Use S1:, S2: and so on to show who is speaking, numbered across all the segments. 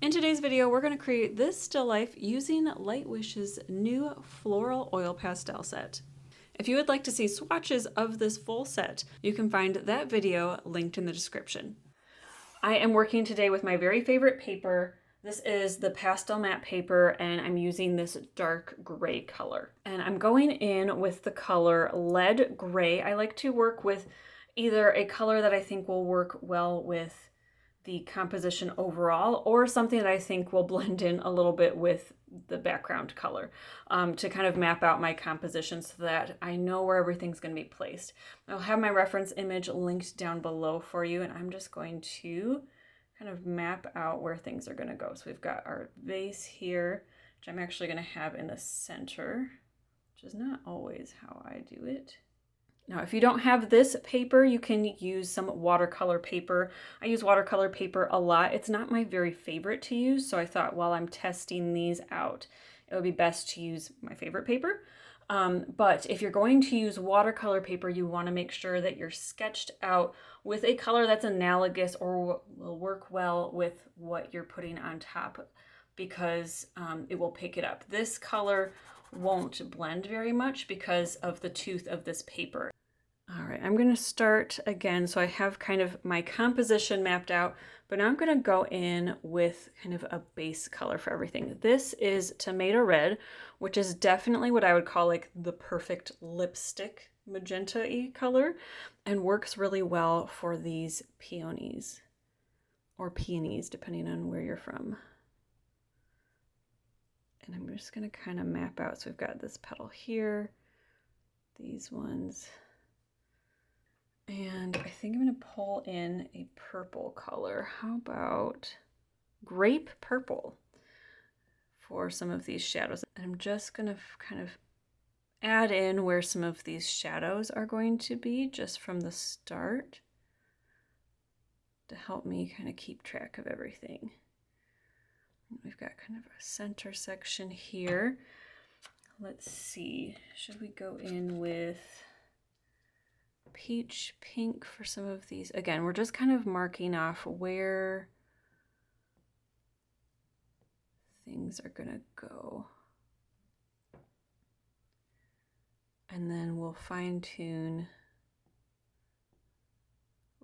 S1: In today's video, we're going to create this still life using Lightwish's new floral oil pastel set. If you would like to see swatches of this full set, you can find that video linked in the description. I am working today with my very favorite paper. This is the pastel matte paper, and I'm using this dark gray color. And I'm going in with the color Lead Gray. I like to work with either a color that I think will work well with the composition overall, or something that I think will blend in a little bit with the background color to kind of map out my composition so that I know where everything's going to be placed. I'll have my reference image linked down below for you, and I'm just going to kind of map out where things are going to go. So we've got our vase here, which I'm actually going to have in the center, which is not always how I do it. Now, if you don't have this paper, you can use some watercolor paper. I use watercolor paper a lot. It's not my very favorite to use, so I thought while I'm testing these out, it would be best to use my favorite paper. But if you're going to use watercolor paper, you want to make sure that you're sketched out with a color that's analogous or will work well with what you're putting on top, because it will pick it up. This color won't blend very much because of the tooth of this paper. All right, I'm going to start again. So I have kind of my composition mapped out, but now I'm going to go in with kind of a base color for everything. This is Tomato Red, which is definitely what I would call like the perfect lipstick magenta-y color, and works really well for these peonies or peonies, depending on where you're from. And I'm just going to kind of map out. So we've got this petal here, these ones. And I think I'm going to pull in a purple color. How about grape purple for some of these shadows? And I'm just going to kind of add in where some of these shadows are going to be just from the start to help me kind of keep track of everything. We've got kind of a center section here. Let's see, should we go in with peach pink for some of these? Again, we're just kind of marking off where things are gonna go. And then we'll fine tune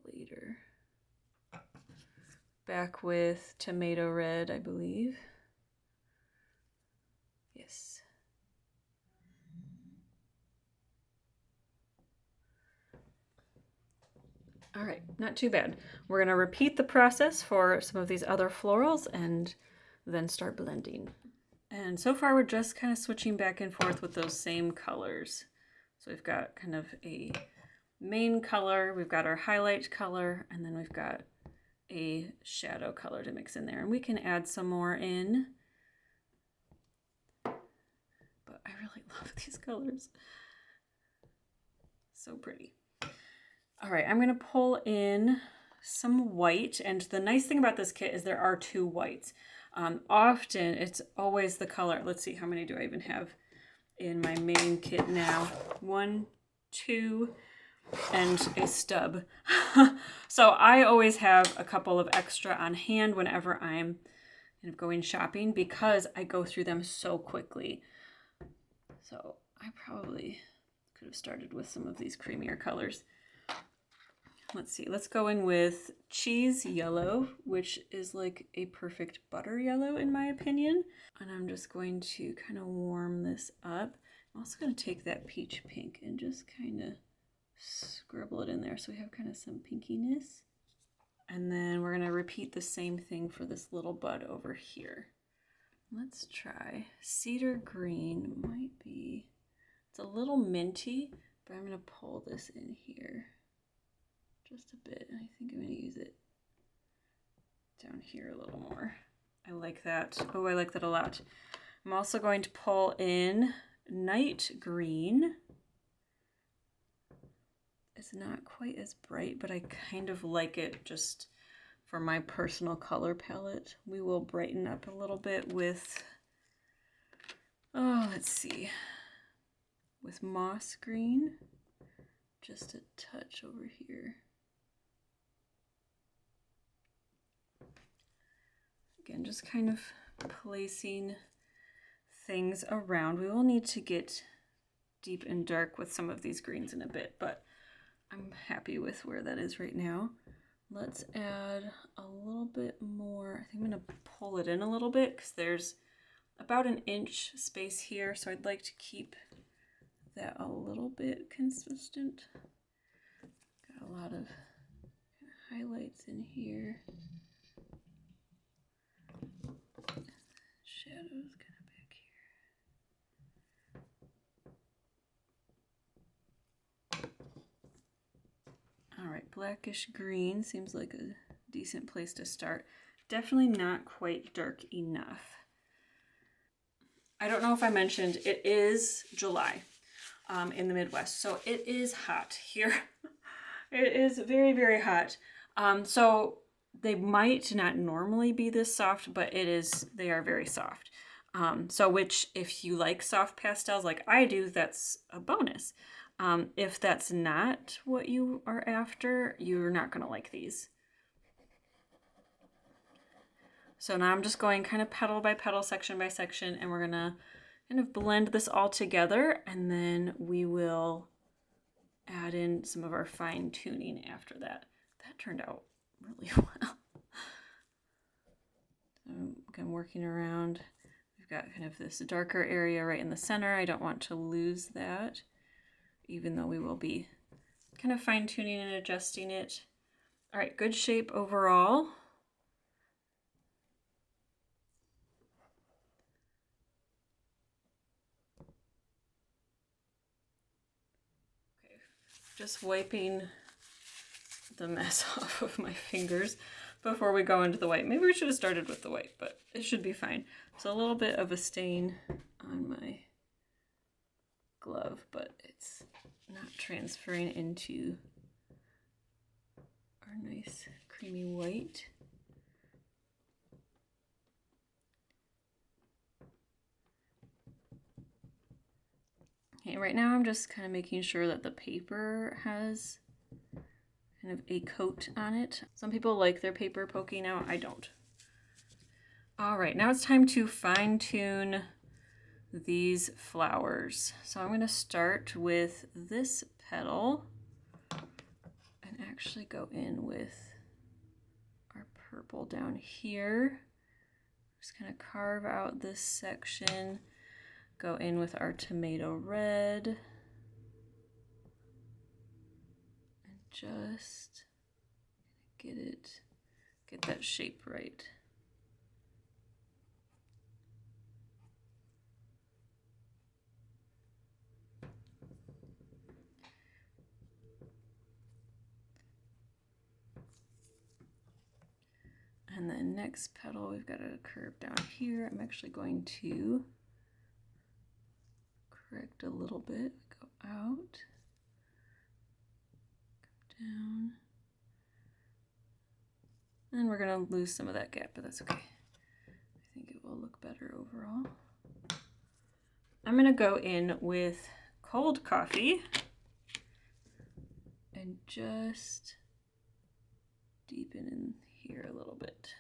S1: later. Back with Tomato Red, I believe. Yes. All right, not too bad. We're going to repeat the process for some of these other florals and then start blending. And so far we're just kind of switching back and forth with those same colors. So we've got kind of a main color, we've got our highlight color, and then we've got a shadow color to mix in there. And we can add some more in. But I really love these colors. So pretty. All right, I'm going to pull in some white, and the nice thing about this kit is there are two whites. Often it's always the color. Let's see, how many do I even have in my main kit now? 1, 2, and a stub. So I always have a couple of extra on hand whenever I'm kind of going shopping, because I go through them so quickly. So I probably could have started with some of these creamier colors. Let's see, let's go in with cheese yellow, which is like a perfect butter yellow in my opinion. And I'm just going to kind of warm this up. I'm also going to take that peach pink and just kind of scribble it in there so we have kind of some pinkiness. And then we're going to repeat the same thing for this little bud over here. Let's try cedar green. Might be, it's a little minty, but I'm going to pull this in here just a bit. I think I'm going to use it down here a little more. I like that. Oh, I like that a lot. I'm also going to pull in night green. It's not quite as bright, but I kind of like it just for my personal color palette. We will brighten up a little bit with, oh, let's see, with moss green. Just a touch over here. Again, just kind of placing things around. We will need to get deep and dark with some of these greens in a bit, but I'm happy with where that is right now. Let's add a little bit more. I think I'm going to pull it in a little bit because there's about an inch space here, so I'd like to keep that a little bit consistent. Got a lot of highlights in here. Shadows kind of back here. All right, blackish green seems like a decent place to start. Definitely not quite dark enough. I don't know if I mentioned, it is July in the Midwest, so it is hot here. It is very, very hot. So they might not normally be this soft, but they are very soft. So which, if you like soft pastels like I do, that's a bonus. If that's not what you are after, you're not going to like these. So now I'm just going kind of petal by petal, section by section, and we're going to kind of blend this all together, and then we will add in some of our fine tuning after that. That turned out really well. So I'm working around. We've got kind of this darker area right in the center. I don't want to lose that, even though we will be kind of fine tuning and adjusting it. All right, good shape overall. Just wiping the mess off of my fingers before we go into the white. Maybe we should have started with the white, but it should be fine. So a little bit of a stain on my glove, but it's not transferring into our nice creamy white. Okay, right now I'm just kind of making sure that the paper has kind of a coat on it. Some people like their paper poking out. I don't. All right, now it's time to fine tune these flowers. So I'm going to start with this petal and actually go in with our purple down here. Just kind of carve out this section. Go in with our tomato red and just get that shape right. And then next petal, we've got a curve down here. I'm actually going to correct a little bit, go out, come down, and we're gonna lose some of that gap, but that's okay. I think it will look better overall. I'm gonna go in with cold coffee and just deepen in here a little bit.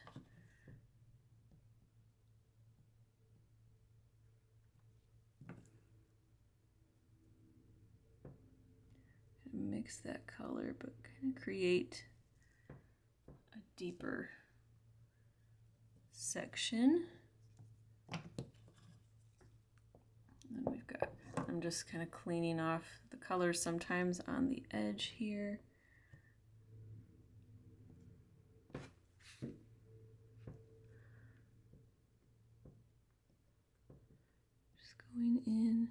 S1: Mix that color, but kind of create a deeper section. And then we've got, I'm just kind of cleaning off the colors sometimes on the edge here. Just going in,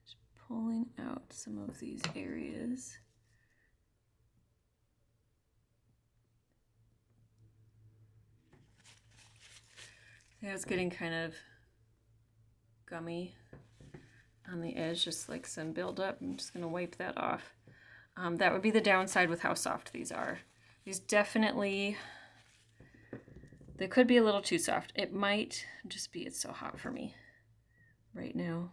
S1: just pulling out some of these areas. Yeah, it's getting kind of gummy on the edge, just like some buildup. I'm just going to wipe that off. That would be the downside with how soft these are. These definitely, they could be a little too soft. It might just be it's so hot for me right now.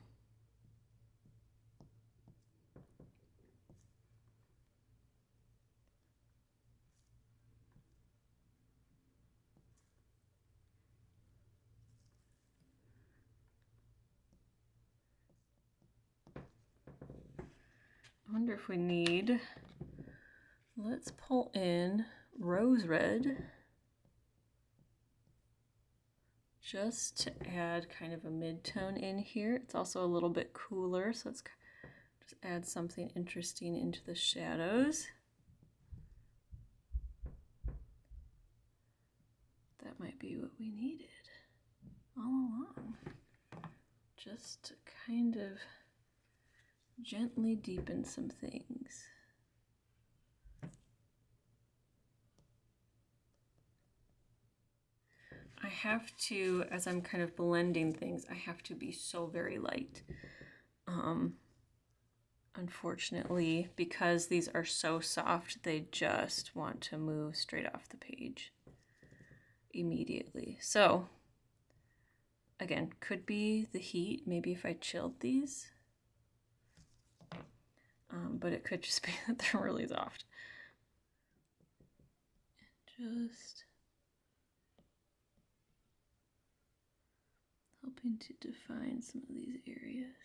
S1: I wonder if we need, let's pull in Rose Red just to add kind of a mid-tone in here. It's also a little bit cooler, so let's just add something interesting into the shadows. That might be what we needed all along. Just to kind of gently deepen some things. I have to, as I'm kind of blending things, I have to be so very light. Unfortunately, because these are so soft, they just want to move straight off the page immediately. So, again, could be the heat, maybe if I chilled these. But it could just be that they're really soft. Just helping to define some of these areas.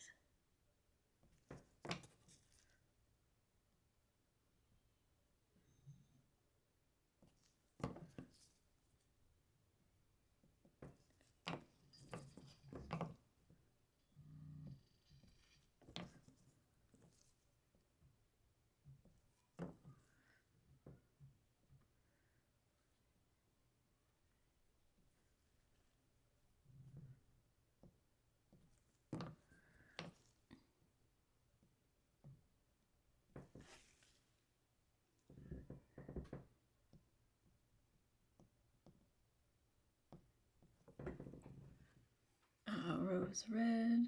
S1: Rose Red,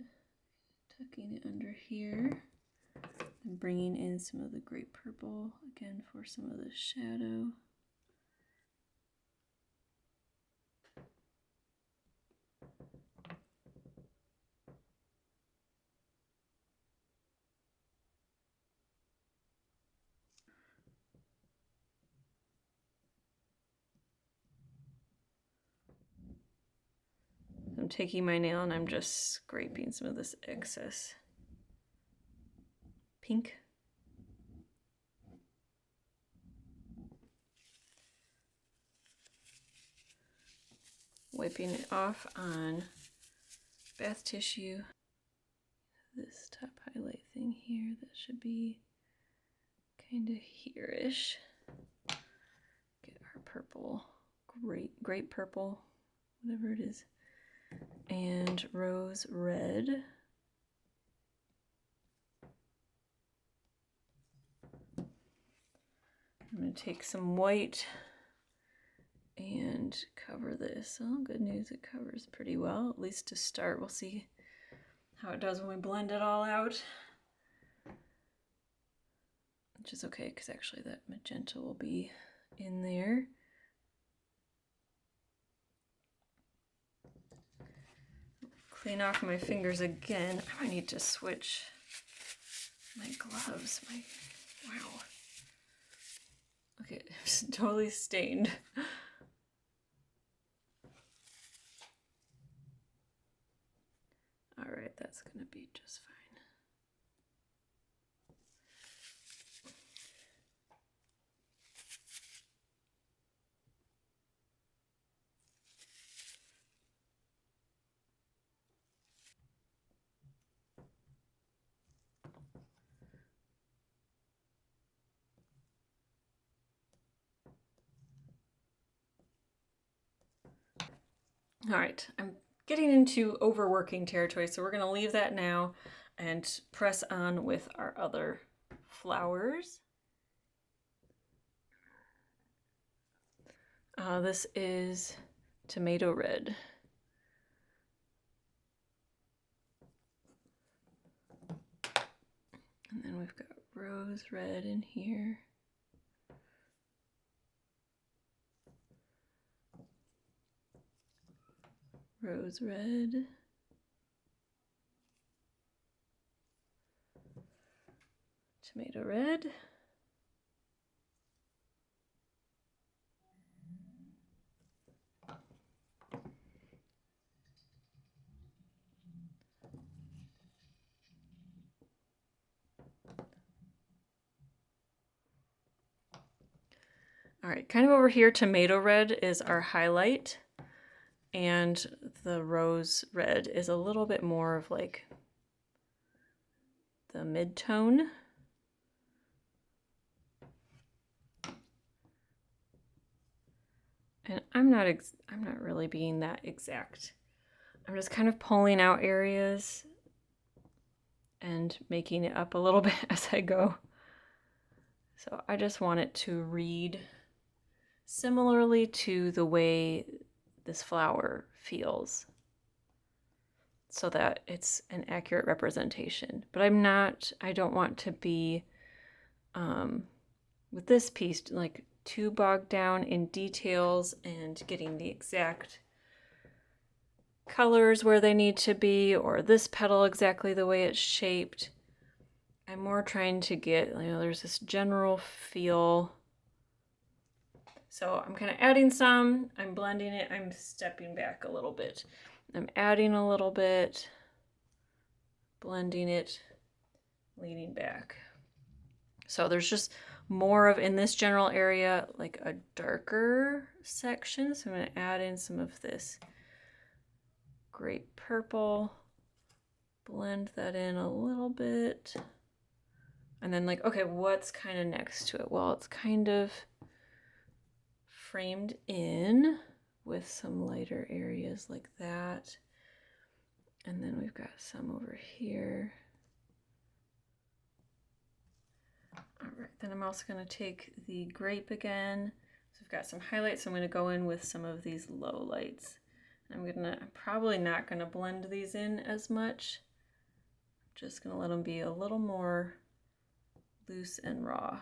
S1: tucking it under here, and bringing in some of the grape purple again for some of the shadow. I'm taking my nail and I'm just scraping some of this excess pink. Wiping it off on bath tissue. This top highlight thing here, that should be kind of here-ish. Get our purple, grape purple, whatever it is. And Rose Red. I'm going to take some white and cover this. Oh, good news, it covers pretty well, at least to start. We'll see how it does when we blend it all out. Which is okay, because actually that magenta will be in there. Clean off my fingers again. I might need to switch my gloves. Wow. Okay, it's totally stained. All right, that's gonna be just fine. All right, I'm getting into overworking territory, so we're going to leave that now and press on with our other flowers. This is Tomato Red. And then we've got Rose Red in here. Rose Red. Tomato Red. right, kind of over here, tomato red is our highlight, and the rose red is a little bit more of like the mid-tone. And I'm not really being that exact. I'm just kind of pulling out areas and making it up a little bit as I go. So I just want it to read similarly to the way this flower feels, so that it's an accurate representation. But I don't want to be, with this piece, like too bogged down in details and getting the exact colors where they need to be, or this petal exactly the way it's shaped. I'm more trying to get, there's this general feel. So I'm kind of adding some, I'm blending it, I'm stepping back a little bit. I'm adding a little bit, blending it, leaning back. So there's just more of, in this general area, like a darker section. So I'm going to add in some of this grape purple, blend that in a little bit. And then like, okay, what's kind of next to it? Well, it's kind of framed in with some lighter areas like that. And then we've got some over here. All right, then I'm also going to take the grape again. So I've got some highlights. I'm going to go in with some of these low lights. I'm probably not going to blend these in as much. I'm just going to let them be a little more loose and raw.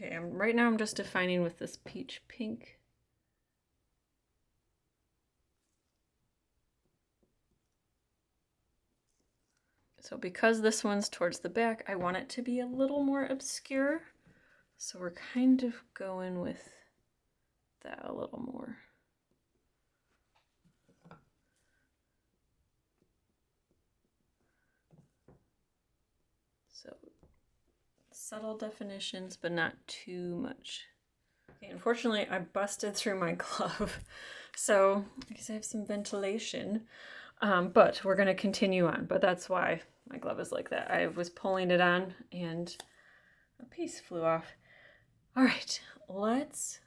S1: Okay, right now I'm just defining with this peach pink. So because this one's towards the back, I want it to be a little more obscure. So we're kind of going with that a little more. So subtle definitions, but not too much. Okay, unfortunately, I busted through my glove. So I guess I have some ventilation, but we're gonna continue on. But that's why my glove is like that. I was pulling it on and a piece flew off. All right, let's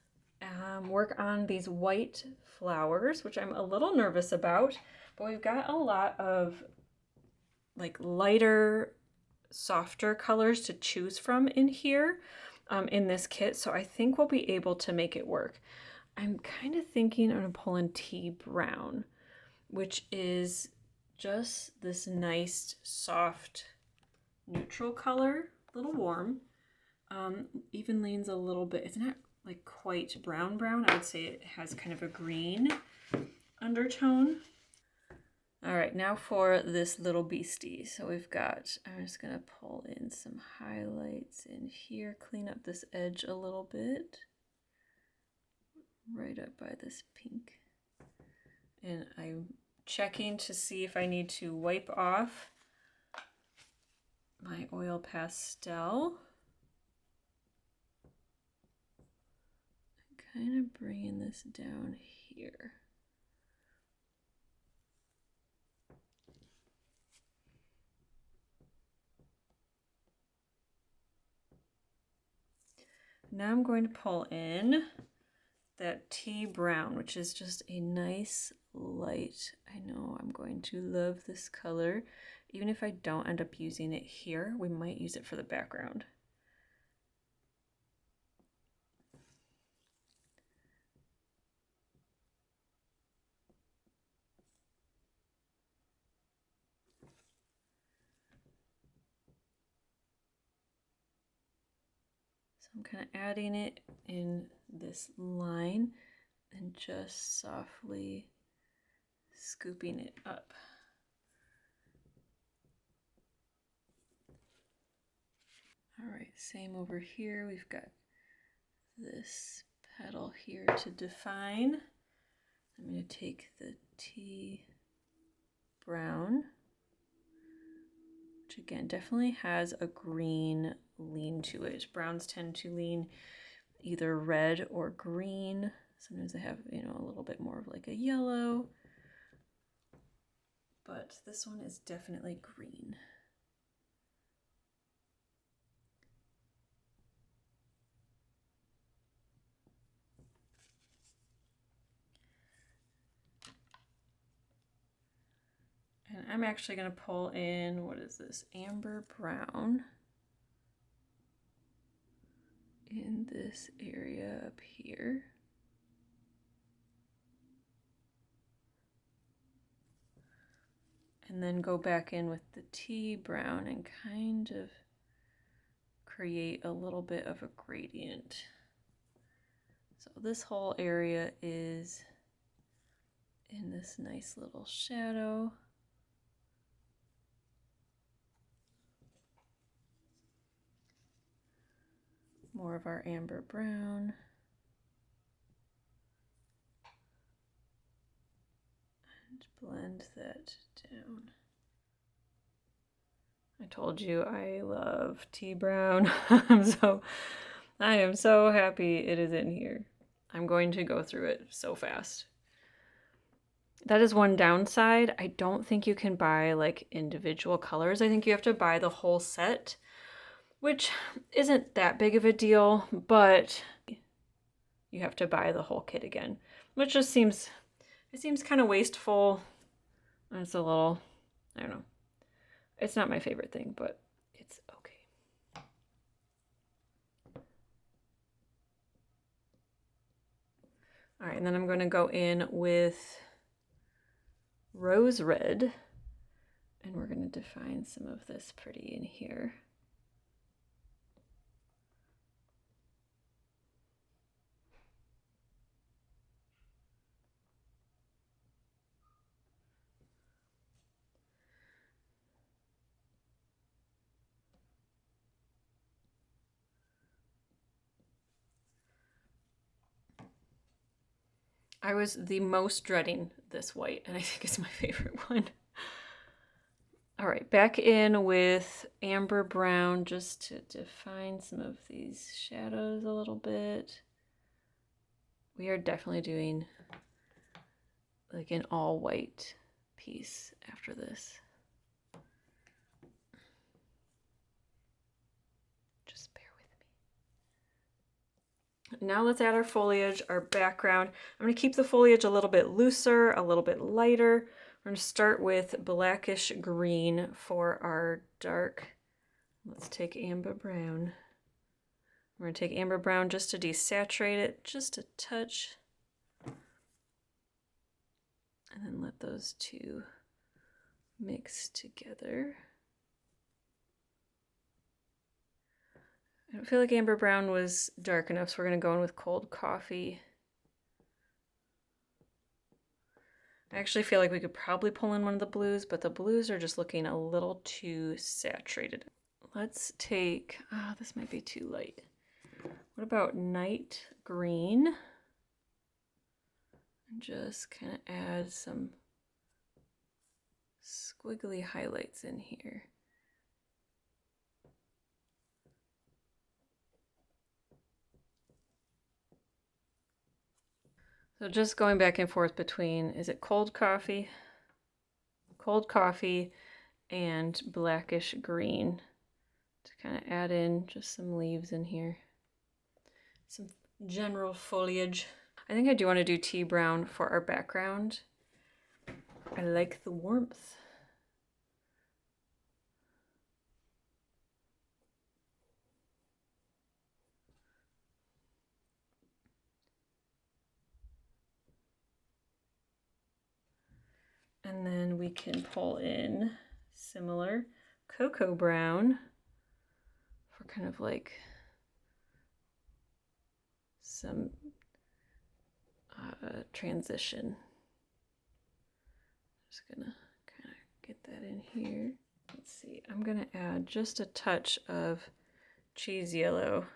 S1: work on these white flowers, which I'm a little nervous about, but we've got a lot of like lighter, softer colors to choose from in here in this kit, so I think we'll be able to make it work. I'm kind of thinking I'm gonna pull in tea brown, which is just this nice, soft, neutral color, a little warm. Even leans a little bit, it's not like quite brown. I would say it has kind of a green undertone. All right, now for this little beastie. So I'm just gonna pull in some highlights in here, clean up this edge a little bit, right up by this pink. And I'm checking to see if I need to wipe off my oil pastel. Kind of bringing this down here. Now I'm going to pull in that tea brown, which is just a nice light. I know I'm going to love this color. Even if I don't end up using it here, we might use it for the background. I'm kind of adding it in this line and just softly scooping it up. All right, same over here. We've got this petal here to define. I'm going to take the tea brown, which again definitely has a green lean to it. Browns tend to lean either red or green. Sometimes they have, you know, a little bit more of like a yellow, but this one is definitely green. And I'm actually going to pull in, what is this, amber brown in this area up here. And then go back in with the tea brown and kind of create a little bit of a gradient. So this whole area is in this nice little shadow. More of our amber brown. And blend that down. I told you I love tea brown. I am so happy it is in here. I'm going to go through it so fast. That is one downside. I don't think you can buy like individual colors. I think you have to buy the whole set, which isn't that big of a deal, but you have to buy the whole kit again, which just seems, it seems kind of wasteful. It's a little, I don't know. It's not my favorite thing, but it's okay. All right, and then I'm going to go in with rose red, and we're going to define some of this pretty in here. I was the most dreading this white, and I think it's my favorite one. All right, back in with amber brown just to define some of these shadows a little bit. We are definitely doing like an all white piece after this. Just bear with me. Now let's add our foliage, our background. I'm going to keep the foliage a little bit looser, a little bit lighter. We're going to start with blackish green for our dark. Let's take amber brown. We're going to take amber brown just to desaturate it, just a touch. And then let those two mix together. I don't feel like amber brown was dark enough, so we're going to go in with cold coffee. I actually feel like we could probably pull in one of the blues, but the blues are just looking a little too saturated. Let's take, this might be too light. What about night green? And just kind of add some squiggly highlights in here. So just going back and forth between, is it cold coffee and blackish green to kind of add in just some leaves in here. Some general foliage. I think I do want to do tea brown for our background. I like the warmth. And then we can pull in similar cocoa brown for kind of like some transition. Just gonna kind of get that in here. Let's see, I'm gonna add just a touch of cheese yellow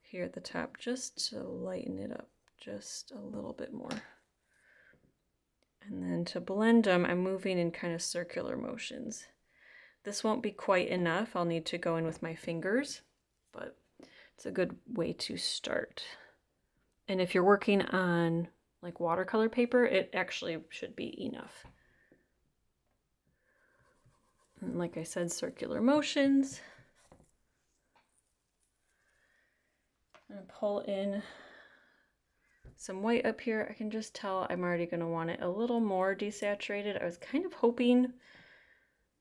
S1: here at the top just to lighten it up just a little bit more. And then to blend them, I'm moving in kind of circular motions. This won't be quite enough. I'll need to go in with my fingers, but it's a good way to start. And if you're working on like watercolor paper, it actually should be enough. And like I said, circular motions. I'm gonna pull in some white up here. I can just tell I'm already going to want it a little more desaturated. I was kind of hoping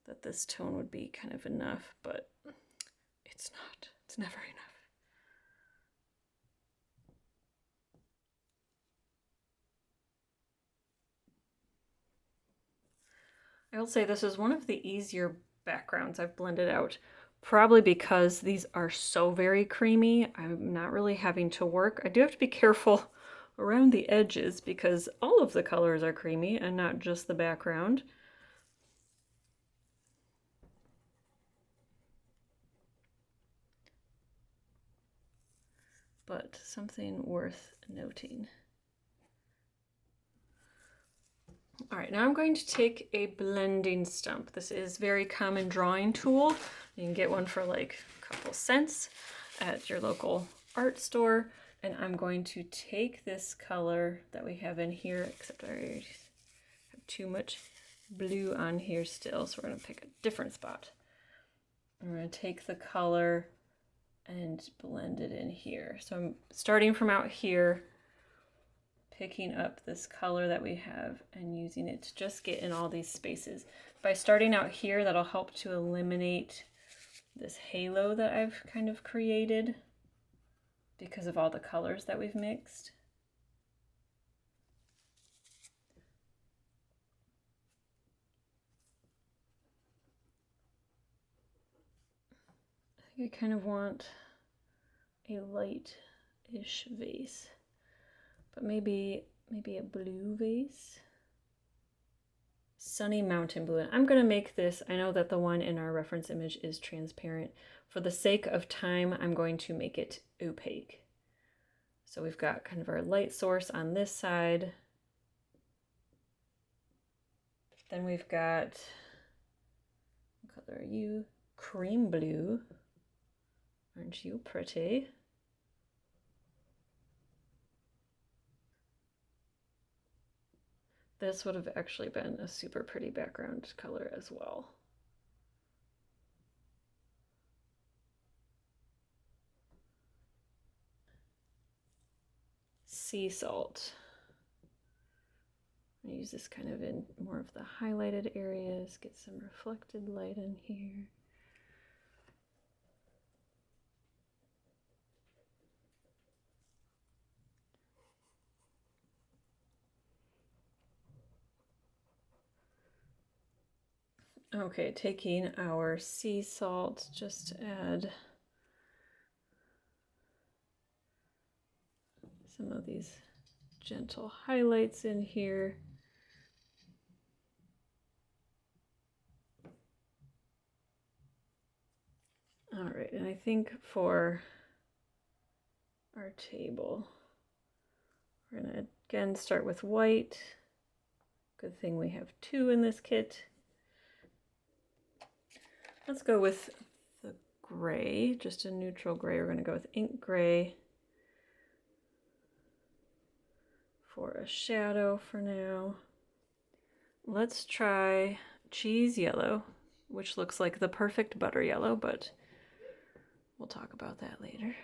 S1: that this tone would be kind of enough, but it's not. It's never enough. I will say this is one of the easier backgrounds I've blended out, probably because these are so very creamy. I'm not really having to work. I do have to be careful around the edges because all of the colors are creamy and not just the background. But something worth noting. All right, now I'm going to take a blending stump. This is a very common drawing tool. You can get one for like a couple cents at your local art store. And I'm going to take this color that we have in here, except I already have too much blue on here still, so we're going to pick a different spot. I'm going to take the color and blend it in here. So I'm starting from out here, picking up this color that we have and using it to just get in all these spaces. By starting out here, that'll help to eliminate this halo that I've kind of created because of all the colors that we've mixed. I think I kind of want a light-ish vase, but maybe a blue vase. Sunny mountain blue. And I'm going to make this, I know that the one in our reference image is transparent. For the sake of time, I'm going to make it opaque. So we've got kind of our light source on this side. Then we've got, what color are you? Cream blue. Aren't you pretty? This would have actually been a super pretty background color as well. Sea salt. I use this kind of in more of the highlighted areas, get some reflected light in here. Okay, taking our sea salt, just to add some of these gentle highlights in here. All right, and I think for our table, we're gonna again start with white. Good thing we have two in this kit. Let's go with the gray, just a neutral gray. We're gonna go with ink gray for a shadow for now. Let's try cheese yellow, which looks like the perfect butter yellow, but we'll talk about that later.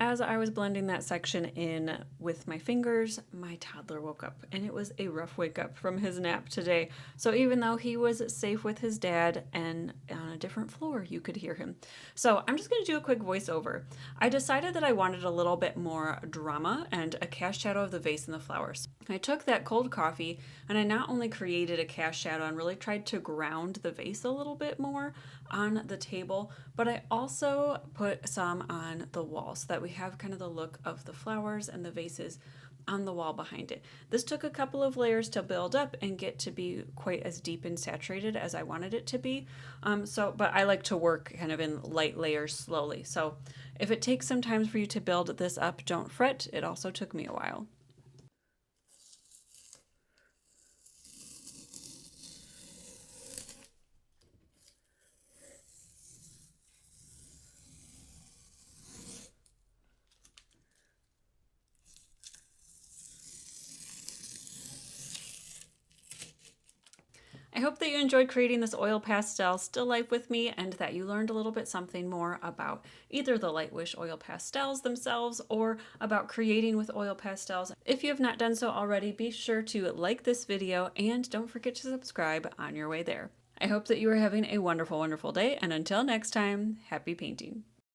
S1: as I was blending that section in with my fingers, my toddler woke up, and it was a rough wake up from his nap today. So even though he was safe with his dad and on a different floor, you could hear him. So I'm just going to do a quick voiceover. I decided that I wanted a little bit more drama and a cast shadow of the vase and the flowers. I took that cold coffee and I not only created a cast shadow and really tried to ground the vase a little bit more on the table, but I also put some on the wall so that we have kind of the look of the flowers and the vases on the wall behind it. This took a couple of layers to build up and get to be quite as deep and saturated as I wanted it to be. But I like to work kind of in light layers slowly. So if it takes some time for you to build this up, don't fret. It also took me a while. I hope that you enjoyed creating this oil pastel still life with me and that you learned a little bit something more about either the Light Wish oil pastels themselves or about creating with oil pastels. If you have not done so already, be sure to like this video and don't forget to subscribe on your way there. I hope that you are having a wonderful, wonderful day, and until next time, happy painting.